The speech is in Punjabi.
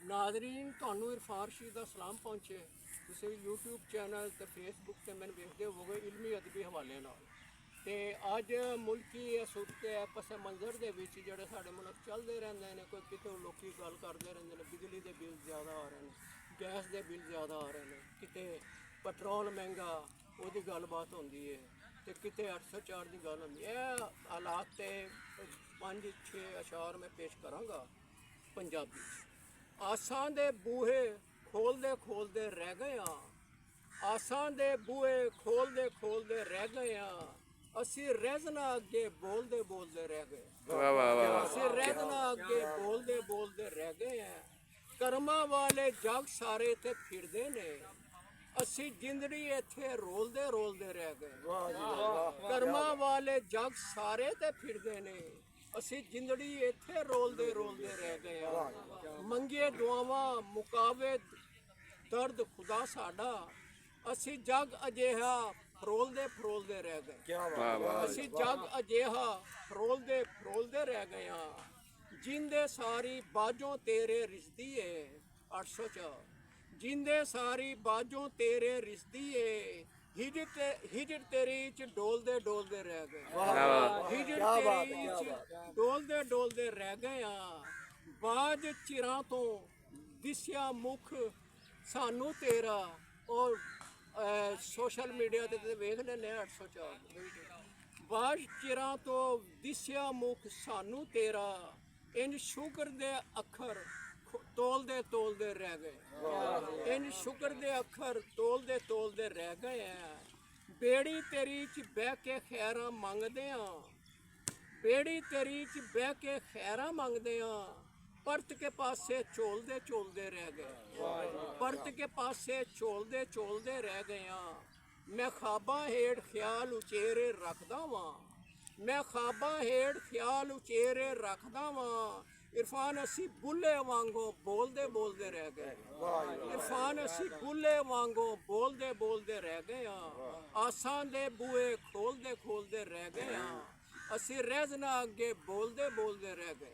ਨਾਜ਼ਰੀਨ, ਤੁਹਾਨੂੰ ਇਰਫਾਨ ਰਸ਼ੀਦ ਦਾ ਸਲਾਮ ਪਹੁੰਚੇ। ਤੁਸੀਂ YouTube ਚੈਨਲ ਤੇ Facebook ਤੇ ਮੈਨੂੰ ਵੇਖਦੇ ਹੋਵੋਗੇ ਇਲਮੀ ਅਦਬੀ ਹਵਾਲੇ ਨਾਲ। ਤੇ ਅੱਜ ਮੁਲਕੀ ਸੂਰਤ ਪਸ ਮੰਜ਼ਰ ਦੇ ਵਿੱਚ ਜਿਹੜੇ ਸਾਡੇ ਮੁਲਕ ਚੱਲਦੇ ਰਹਿੰਦੇ ਨੇ, ਕੋਈ ਕਿਤੇ ਲੋਕੀ ਗੱਲ ਕਰਦੇ ਰਹਿੰਦੇ ਨੇ ਬਿਜਲੀ ਦੇ ਬਿੱਲ ਜ਼ਿਆਦਾ ਆ ਰਹੇ ਨੇ, ਗੈਸ ਦੇ ਬਿੱਲ ਜ਼ਿਆਦਾ ਆ ਰਹੇ ਨੇ, ਕਿਤੇ ਪੈਟਰੋਲ ਮਹਿੰਗਾ ਉਹਦੀ ਗੱਲਬਾਤ ਹੁੰਦੀ ਹੈ, ਤੇ ਕਿਤੇ 804 ਦੀ ਗੱਲ ਹੁੰਦੀ ਹੈ। ਇਹ ਹਾਲਾਤ ਤੇ 5-6 ਅਸ਼ਾਰ ਮੈਂ ਪੇਸ਼ ਕਰਾਂਗਾ ਪੰਜਾਬੀ 'ਚ। ਆਸਾਂ ਦੇ ਬੂਹੇ ਖੋਲਦੇ ਖੋਲਦੇ ਰਹਿ ਗਏ ਆ, ਆਸਾਂ ਦੇ ਬੂਹੇ ਖੋਲਦੇ ਖੋਲਦੇ ਰਹਿ ਗਏ ਆ, ਅਸੀਂ ਰਹਿਜ਼ਨਾ ਅੱਗੇ ਬੋਲਦੇ ਬੋਲਦੇ ਰਹਿ ਗਏ। ਅਸੀਂ ਰਹਿਜ਼ਨਾ ਅੱਗੇ ਬੋਲਦੇ ਬੋਲਦੇ ਰਹਿ ਗਏ ਆ। ਕਰਮਾਂ ਵਾਲੇ ਜਗ ਸਾਰੇ ਤੇ ਫਿਰਦੇ ਨੇ, ਅਸੀਂ ਜਿੰਦੜੀ ਇੱਥੇ ਰੋਲਦੇ ਰੋਲਦੇ ਰਹਿ ਗਏ। ਕਰਮਾਂ ਵਾਲੇ ਜਗ ਸਾਰੇ ਤੇ ਫਿਰਦੇ ਨੇ, ਅਸੀਂ ਜਿੰਦੜੀ ਇੱਥੇ ਰੋਲਦੇ ਰੋਲਦੇ ਰਹਿ ਗਏ ਆ। ਮੰਗੇ ਦੁਆਵਾਂ ਮੁਕਾਵੇ ਦਰਦ ਖੁਦਾ ਸਾਡਾ, ਅਸੀਂ ਜਗ ਅਜਿਹਾ ਫਰੋਲਦੇ ਫਰੋਲਦੇ ਰਹਿ ਗਏ। ਅਸੀਂ ਜਗ ਅਜਿਹਾ ਫਰੋਲਦੇ ਫਰੋਲਦੇ ਰਹਿ ਗਏ ਆ। ਜਿੰਦੇ ਸਾਰੀ ਬਾਝੋਂ ਤੇਰੇ ਰਿਸ਼ਦੀ ਏ 804, ਜਿੰਦੇ ਸਾਰੀ ਬਾਝੋਂ ਤੇਰੇ ਰਿਸ਼ਦੀ ਏ, ਹਿਜਰ ਤੇਰੀ ਚ ਡੋਲਦੇ ਡੋਲਦੇ ਰਹਿ ਗਏ। ਹਿਜਰ ਤੇਰੀ ਚ ਡੋਲਦੇ ਡੋਲਦੇ ਰਹਿ ਗਏ ਆ। ਬਾਝ ਚਿਰਾਂ ਤੋਂ ਦਿਸਿਆ ਮੁਖ ਸਾਨੂੰ ਤੇਰਾ, ਉਹ ਸੋਸ਼ਲ ਮੀਡੀਆ ਤੇ ਵੇਖ ਲੈਂਦੇ 804। ਬਾਝ ਚਿਰਾਂ ਤੋਂ ਦਿਸਿਆ ਮੁਖ ਸਾਨੂੰ ਤੇਰਾ, ਇੰਨ ਸ਼ੁਕਰ ਦੇ ਅੱਖਰ ਤੋਲਦੇ ਤੋਲਦੇ ਰਹਿ ਗਏ। ਇੰਨ ਸ਼ੁਕਰ ਦੇ ਅੱਖਰ ਤੋਲਦੇ ਤੋਲਦੇ ਰਹਿ ਗਏ ਆ। ਬੇੜੀ ਤੇਰੀ ਚ ਬਹਿ ਕੇ ਖੈਰਾਂ ਮੰਗਦੇ ਆ, ਬੇੜੀ ਤੇਰੀ ਚ ਬਹਿ ਕੇ ਖੈਰਾਂ ਮੰਗਦੇ ਆ, ਪਰਤ ਕੇ ਪਾਸੇ ਝੋਲਦੇ ਝੋਲਦੇ ਰਹਿ ਗਏ। ਪਰਤ ਕੇ ਪਾਸੇ ਝੋਲਦੇ ਝੋਲਦੇ ਰਹਿ ਗਏ ਆ। ਮੈਂ ਖਾਬਾਂ ਹੇਠ ਖਿਆਲ ਉਚੇਰੇ ਰੱਖਦਾ ਵਾਂ, ਮੈਂ ਖਾਬਾਂ ਹੇਠ ਖਿਆਲ ਉਚੇਰੇ ਰੱਖਦਾ ਵਾਂ। ਇਰਫਾਨ ਅਸੀਂ ਬੁੱਲੇ ਵਾਂਗੋਂ ਬੋਲਦੇ ਬੋਲਦੇ ਰਹਿ ਗਏ। ਇਰਫਾਨ ਅਸੀਂ ਬੁੱਲੇ ਵਾਂਗੋਂ ਬੋਲਦੇ ਬੋਲਦੇ ਰਹਿ ਗਏ ਆ। ਆਸਾਂ ਦੇ ਬੂਹੇ ਖੋਲਦੇ ਖੋਲਦੇ ਰਹਿ ਗਏ ਆ, ਅਸੀਂ ਰਹਿਜ਼ਨਾ ਅੱਗੇ ਬੋਲਦੇ ਬੋਲਦੇ ਰਹਿ ਗਏ।